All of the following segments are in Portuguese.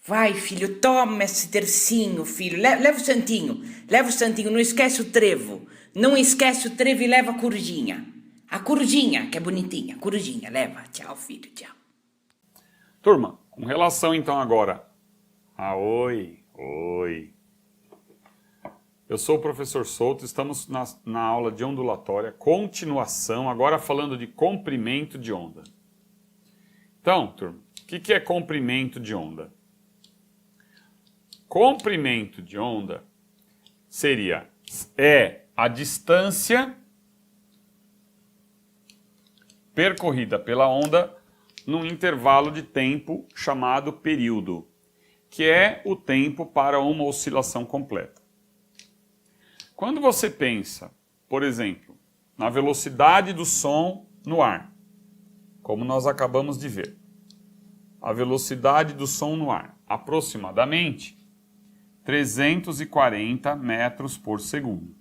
Vai, filho, toma esse tercinho, filho. Leva o santinho. Leva o santinho, não esquece o trevo. Não esquece o trevo e leva a corujinha. A corujinha, que é bonitinha. A corujinha, leva. Tchau, filho, tchau. Turma, com relação então agora a oi. Eu sou o professor Souto, estamos na aula de ondulatória, continuação, agora falando de comprimento de onda. Então, turma, o que é comprimento de onda? Comprimento de onda é a distância percorrida pela onda num intervalo de tempo chamado período, que é o tempo para uma oscilação completa. Quando você pensa, por exemplo, na velocidade do som no ar, como nós acabamos de ver, a velocidade do som no ar, aproximadamente 340 metros por segundo,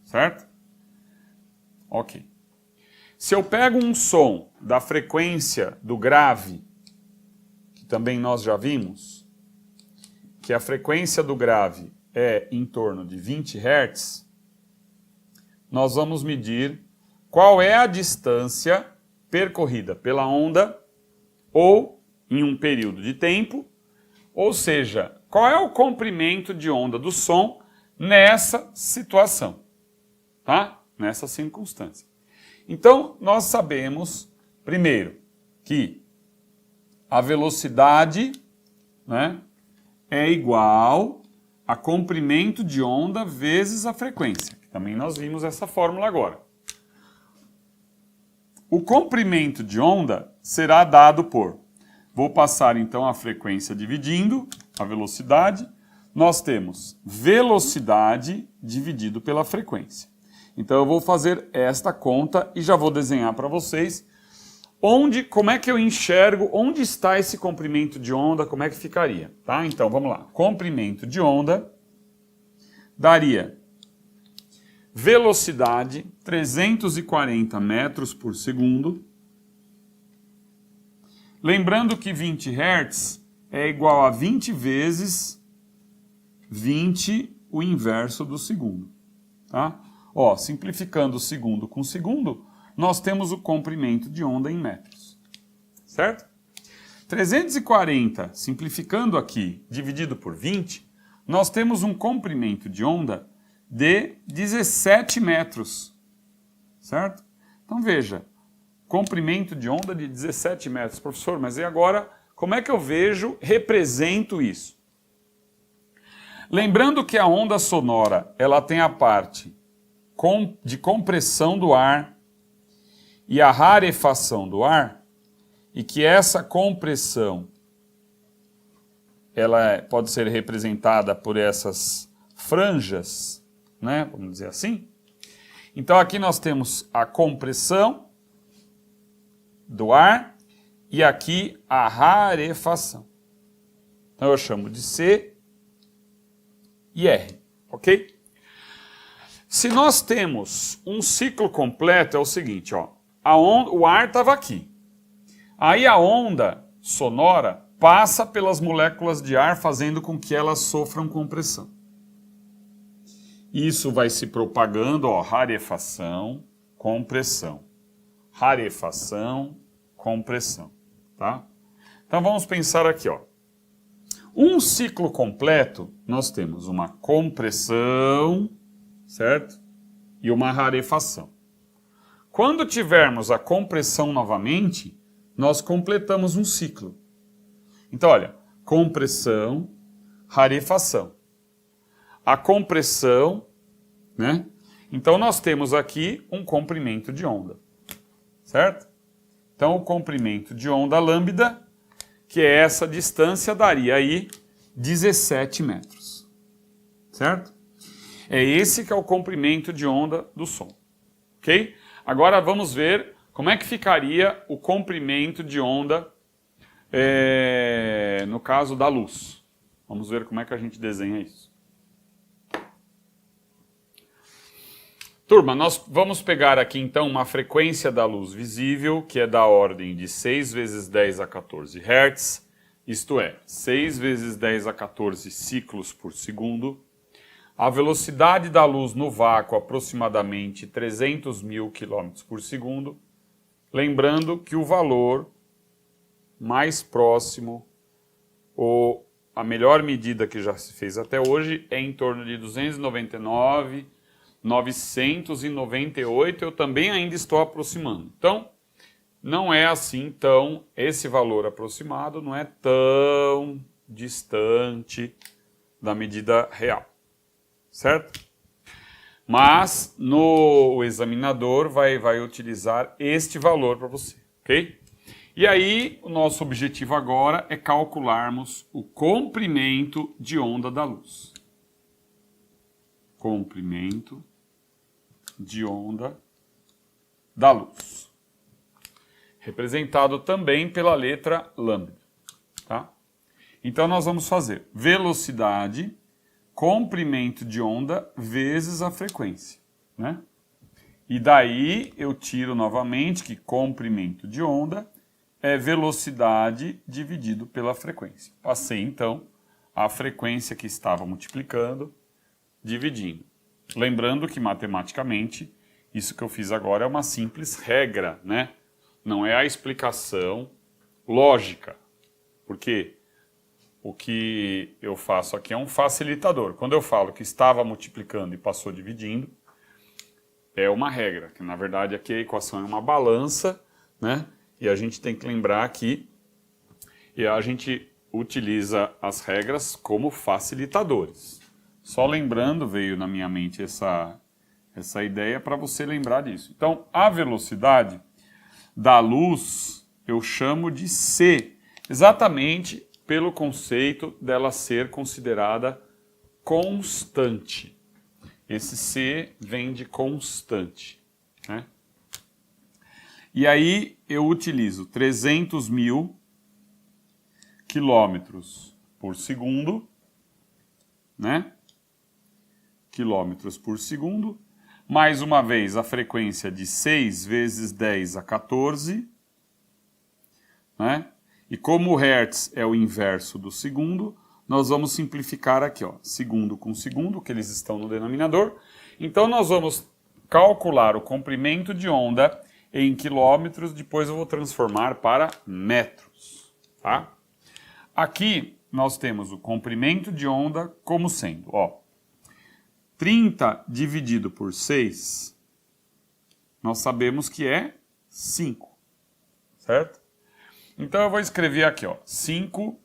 certo? Ok. Se eu pego um som da frequência do grave, que também nós já vimos, que a frequência do grave é em torno de 20 Hz, nós vamos medir qual é a distância percorrida pela onda ou em um período de tempo, ou seja, qual é o comprimento de onda do som nessa situação, tá? Nessa circunstância. Então, nós sabemos, primeiro, que a velocidade, né, é igual a comprimento de onda vezes a frequência. Também nós vimos essa fórmula agora. O comprimento de onda será dado por... Vou passar então a frequência dividindo a velocidade. Nós temos velocidade dividido pela frequência. Então eu vou fazer esta conta e já vou desenhar para vocês como é que eu enxergo, onde está esse comprimento de onda, como é que ficaria, tá? Então, vamos lá. Comprimento de onda daria velocidade 340 metros por segundo. Lembrando que 20 Hz é igual a 20 vezes 20 o inverso do segundo, tá? Ó, simplificando o segundo com segundo, nós temos o comprimento de onda em metros, certo? 340, simplificando aqui, dividido por 20, nós temos um comprimento de onda de 17 metros, certo? Então veja, comprimento de onda de 17 metros. Professor, mas e agora, como é que eu represento isso? Lembrando que a onda sonora, ela tem a parte de compressão do ar e a rarefação do ar, e que essa compressão ela pode ser representada por essas franjas, né, vamos dizer assim. Então aqui nós temos a compressão do ar e aqui a rarefação. Então eu chamo de C e R, ok? Se nós temos um ciclo completo, é o seguinte, ó, o ar estava aqui. Aí a onda sonora passa pelas moléculas de ar, fazendo com que elas sofram compressão. Isso vai se propagando, ó, rarefação, compressão. Rarefação, compressão, tá? Então vamos pensar aqui, ó. Um ciclo completo, nós temos uma compressão, certo? E uma rarefação. Quando tivermos a compressão novamente, nós completamos um ciclo. Então, olha, compressão, rarefação. A compressão, né? Então, nós temos aqui um comprimento de onda, certo? Então, o comprimento de onda lambda, que é essa distância, daria aí 17 metros, certo? É esse que é o comprimento de onda do som, ok? Agora vamos ver como é que ficaria o comprimento de onda no caso da luz. Vamos ver como é que a gente desenha isso. Turma, nós vamos pegar aqui então uma frequência da luz visível, que é da ordem de 6 vezes 10 a 14 Hz, isto é, 6 vezes 10 a 14 ciclos por segundo. A velocidade da luz no vácuo aproximadamente 300 mil quilômetros por segundo. Lembrando que o valor mais próximo, ou a melhor medida que já se fez até hoje, é em torno de 299.998, eu também ainda estou aproximando. Então, não é assim tão, esse valor aproximado não é tão distante da medida real, certo? Mas o examinador vai utilizar este valor para você, ok? E aí, o nosso objetivo agora é calcularmos o comprimento de onda da luz. Comprimento de onda da luz. Representado também pela letra lambda, tá? Então, nós vamos fazer velocidade, comprimento de onda vezes a frequência, né? E daí eu tiro novamente que comprimento de onda é velocidade dividido pela frequência. Passei, então, a frequência que estava multiplicando, dividindo. Lembrando que, matematicamente, isso que eu fiz agora é uma simples regra, né? Não é a explicação lógica. Porque o que eu faço aqui é um facilitador. Quando eu falo que estava multiplicando e passou dividindo, é uma regra, que na verdade aqui a equação é uma balança, né? E a gente tem que lembrar que a gente utiliza as regras como facilitadores. Só lembrando, veio na minha mente essa ideia para você lembrar disso. Então, a velocidade da luz eu chamo de c, exatamente pelo conceito dela ser considerada constante. Esse c vem de constante, né? E aí eu utilizo 300 mil quilômetros por segundo, né? Quilômetros por segundo. Mais uma vez a frequência de 6 vezes 10 a 14, né? E como o hertz é o inverso do segundo, nós vamos simplificar aqui, ó, segundo com segundo, que eles estão no denominador. Então nós vamos calcular o comprimento de onda em quilômetros, depois eu vou transformar para metros, tá? Aqui nós temos o comprimento de onda como sendo, ó, 30 dividido por 6, nós sabemos que é 5, certo? Então eu vou escrever aqui, ó, 5,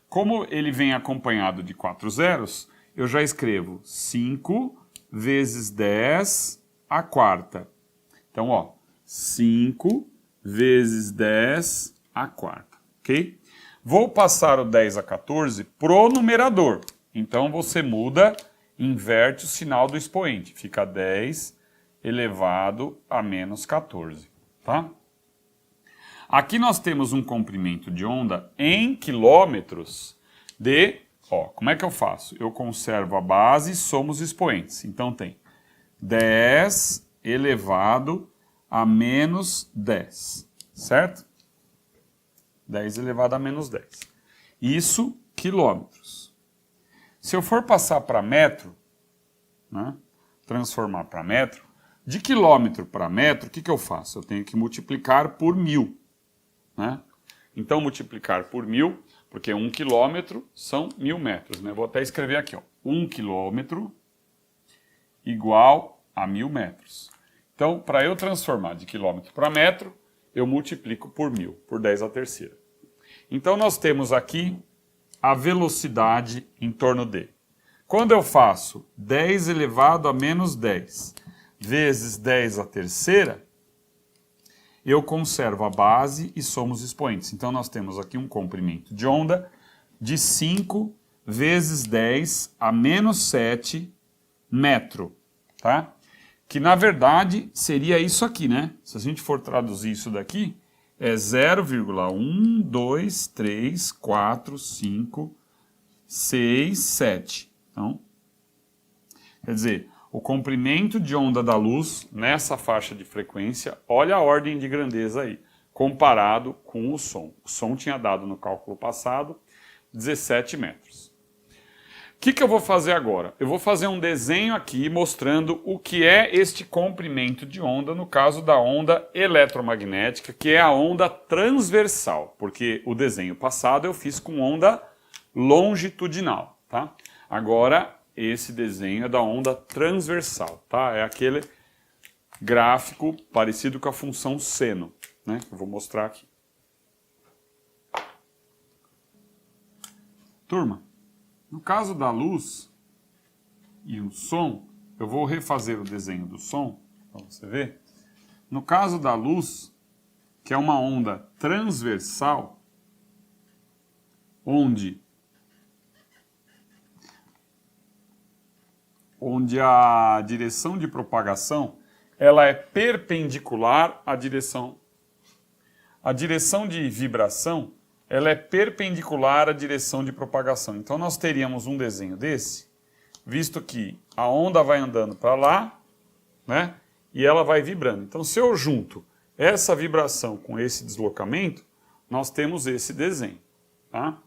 como ele vem acompanhado de 4 zeros, eu já escrevo 5 vezes 10 a quarta. Então, ó, 5 vezes 10 a quarta, ok? Vou passar o 10 a 14 pro numerador. Então, você muda, inverte o sinal do expoente. Fica 10 elevado a menos 14, tá? Aqui nós temos um comprimento de onda em quilômetros de... Ó, como é que eu faço? Eu conservo a base e somo os expoentes. Então, tem 10 elevado a menos 10, certo? 10 elevado a menos 10. Isso, quilômetros. Se eu for passar para metro, né, transformar para metro, de quilômetro para metro, o que eu faço? Eu tenho que multiplicar por 1000. Né? Então, multiplicar por 1000, porque 1 quilômetro são 1000 metros. Né? Vou até escrever aqui, ó, 1 quilômetro igual a 1000 metros. Então, para eu transformar de quilômetro para metro, eu multiplico por 1000, por 10 à terceira. Então, nós temos aqui a velocidade em torno de. Quando eu faço 10 elevado a menos 10 vezes 10 à terceira, eu conservo a base e somo os expoentes. Então, nós temos aqui um comprimento de onda de 5 vezes 10 a menos 7 metro, tá? Que, na verdade, seria isso aqui, né? Se a gente for traduzir isso daqui, é 0,1, 2, 3, 4, 5, 6, 7. Então, quer dizer, o comprimento de onda da luz nessa faixa de frequência, olha a ordem de grandeza aí, comparado com o som. O som tinha dado no cálculo passado 17 metros. O que eu vou fazer agora? Eu vou fazer um desenho aqui mostrando o que é este comprimento de onda, no caso da onda eletromagnética, que é a onda transversal, porque o desenho passado eu fiz com onda longitudinal, tá? Agora, esse desenho é da onda transversal, tá? É aquele gráfico parecido com a função seno, né? Eu vou mostrar aqui. Turma, no caso da luz e o som, eu vou refazer o desenho do som, para você ver. No caso da luz, que é uma onda transversal, onde a direção de propagação ela é perpendicular à direção. A direção de vibração ela é perpendicular à direção de propagação. Então nós teríamos um desenho desse, visto que a onda vai andando para lá, né, e ela vai vibrando. Então se eu junto essa vibração com esse deslocamento, nós temos esse desenho. Tá?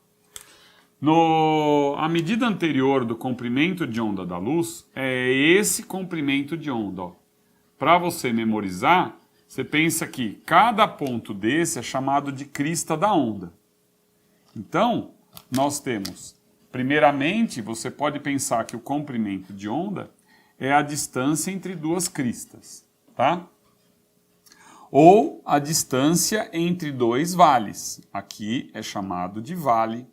A medida anterior do comprimento de onda da luz é esse comprimento de onda. Para você memorizar, você pensa que cada ponto desse é chamado de crista da onda. Então, nós temos, primeiramente, você pode pensar que o comprimento de onda é a distância entre duas cristas, tá? Ou a distância entre dois vales. Aqui é chamado de vale,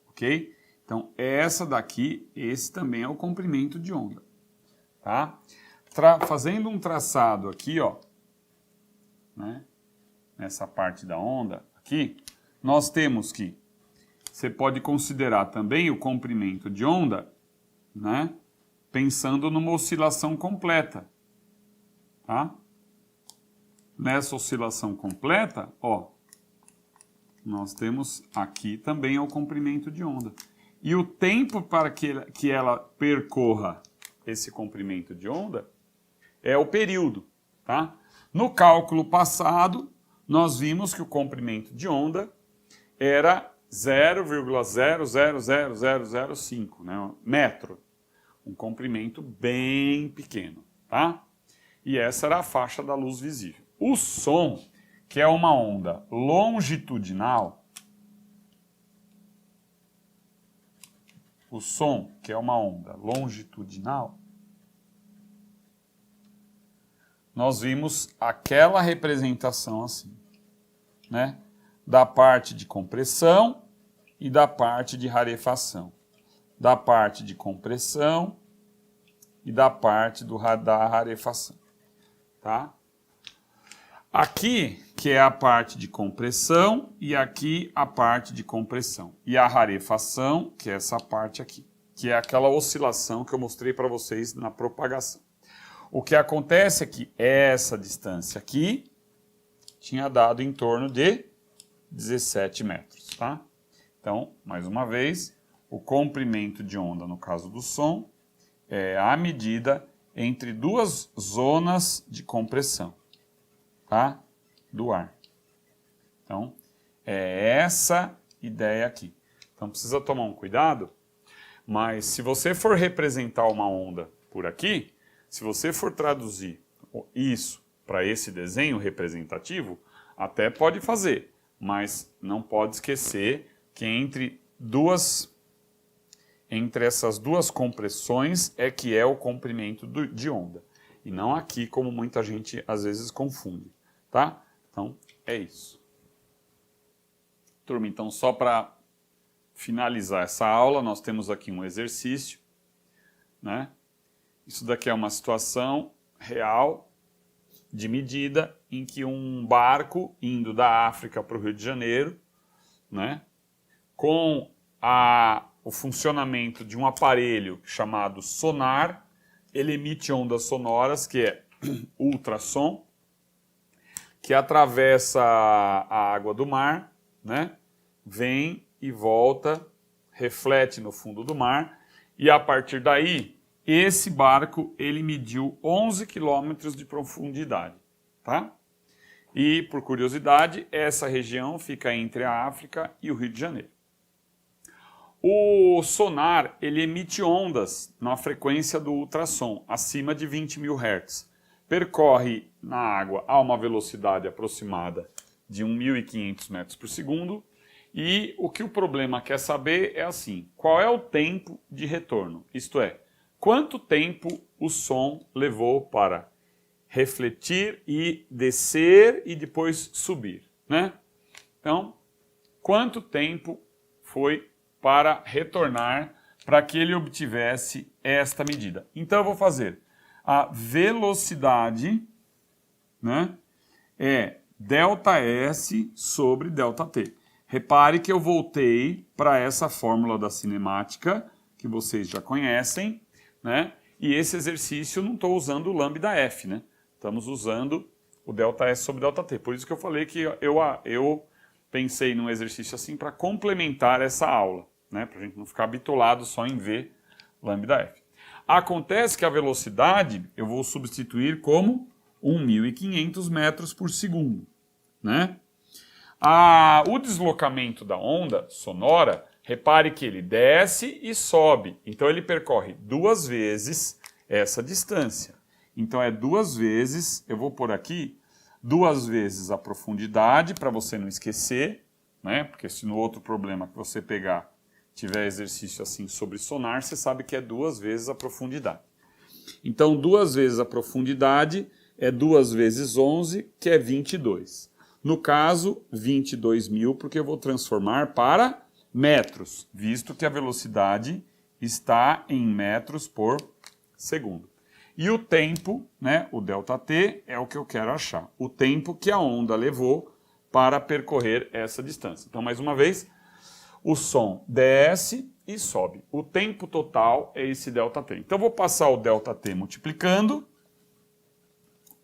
ok? Então, essa daqui, esse também é o comprimento de onda, tá? Fazendo um traçado aqui, ó, né? Nessa parte da onda aqui, nós temos que você pode considerar também o comprimento de onda, né, pensando numa oscilação completa, tá? Nessa oscilação completa, ó, nós temos aqui também o comprimento de onda. E o tempo para que ela percorra esse comprimento de onda é o período, tá? No cálculo passado, nós vimos que o comprimento de onda era 0,000005, né, metro. Um comprimento bem pequeno, tá? E essa era a faixa da luz visível. O som, que é uma onda longitudinal, nós vimos aquela representação assim, né? Da parte de compressão e da parte de rarefação. Da parte de compressão e da parte da rarefação. Tá? Aqui, que é a parte de compressão, e aqui a parte de compressão. E a rarefação, que é essa parte aqui, que é aquela oscilação que eu mostrei para vocês na propagação. O que acontece é que essa distância aqui tinha dado em torno de 17 metros, tá? Então, mais uma vez, o comprimento de onda, no caso do som, é a medida entre duas zonas de compressão, tá? Do ar. Então, é essa ideia aqui. Então, precisa tomar um cuidado, mas se você for representar uma onda por aqui, se você for traduzir isso para esse desenho representativo, até pode fazer. Mas não pode esquecer que entre essas duas compressões é que é o comprimento de onda. E não aqui, como muita gente às vezes confunde, tá? Então, é isso. Turma, então só para finalizar essa aula, nós temos aqui um exercício, né? Isso daqui é uma situação real, de medida, em que um barco indo da África para o Rio de Janeiro, né, com o funcionamento de um aparelho chamado sonar, ele emite ondas sonoras, que é ultrassom, que atravessa a água do mar, né, vem e volta, reflete no fundo do mar, e a partir daí, esse barco, ele mediu 11 quilômetros de profundidade, tá? E, por curiosidade, essa região fica entre a África e o Rio de Janeiro. O sonar, ele emite ondas na frequência do ultrassom, acima de 20.000 Hz. Percorre na água a uma velocidade aproximada de 1.500 metros por segundo. E o que o problema quer saber é assim, qual é o tempo de retorno? Isto é, quanto tempo o som levou para refletir e descer e depois subir, né? Então, quanto tempo foi para retornar para que ele obtivesse esta medida? Então eu vou fazer a velocidade, né, é ΔS sobre ΔT. Repare que eu voltei para essa fórmula da cinemática, que vocês já conhecem, né? E esse exercício não estou usando o lambda F, né? Estamos usando o ΔS sobre ΔT. Por isso que eu falei que eu pensei num exercício assim para complementar essa aula, né? Para a gente não ficar bitolado só em ver lambda F. Acontece que a velocidade eu vou substituir como 1.500 metros por segundo, né? O deslocamento da onda sonora, repare que ele desce e sobe. Então ele percorre 2 vezes essa distância. Então é 2 vezes, eu vou pôr aqui, 2 vezes a profundidade, para você não esquecer, né? Porque se no outro problema que você pegar tiver exercício assim sobre sonar, você sabe que é 2 vezes a profundidade. Então 2 vezes a profundidade é 2 vezes 11, que é 22. No caso, 22.000, porque eu vou transformar para metros, visto que a velocidade está em metros por segundo. E o tempo, né, o ΔT, é o que eu quero achar. O tempo que a onda levou para percorrer essa distância. Então, mais uma vez, o som desce e sobe. O tempo total é esse ΔT. Então, eu vou passar o ΔT multiplicando,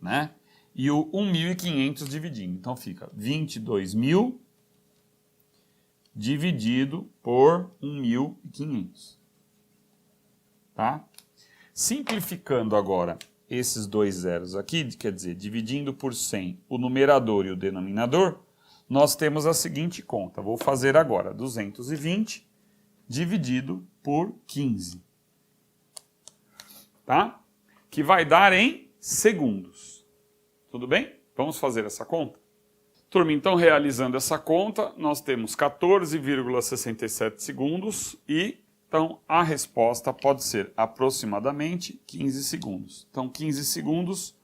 né? E o 1.500 dividindo. Então fica 22.000 dividido por 1.500. Tá? Simplificando agora esses 2 zeros aqui, quer dizer, dividindo por 100 o numerador e o denominador, nós temos a seguinte conta. Vou fazer agora 220 dividido por 15. Tá? Que vai dar em segundos. Tudo bem? Vamos fazer essa conta? Turma, então, realizando essa conta, nós temos 14,67 segundos e, então, a resposta pode ser aproximadamente 15 segundos. Então, 15 segundos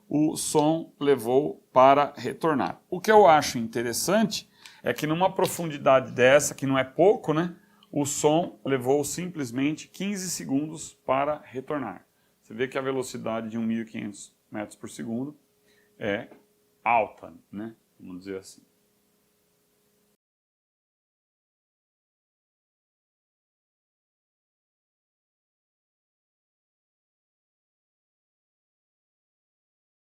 o som levou para retornar. O que eu acho interessante é que numa profundidade dessa, que não é pouco, né? O som levou simplesmente 15 segundos para retornar. Você vê que a velocidade de 1.500 metros por segundo é alta, né? Vamos dizer assim.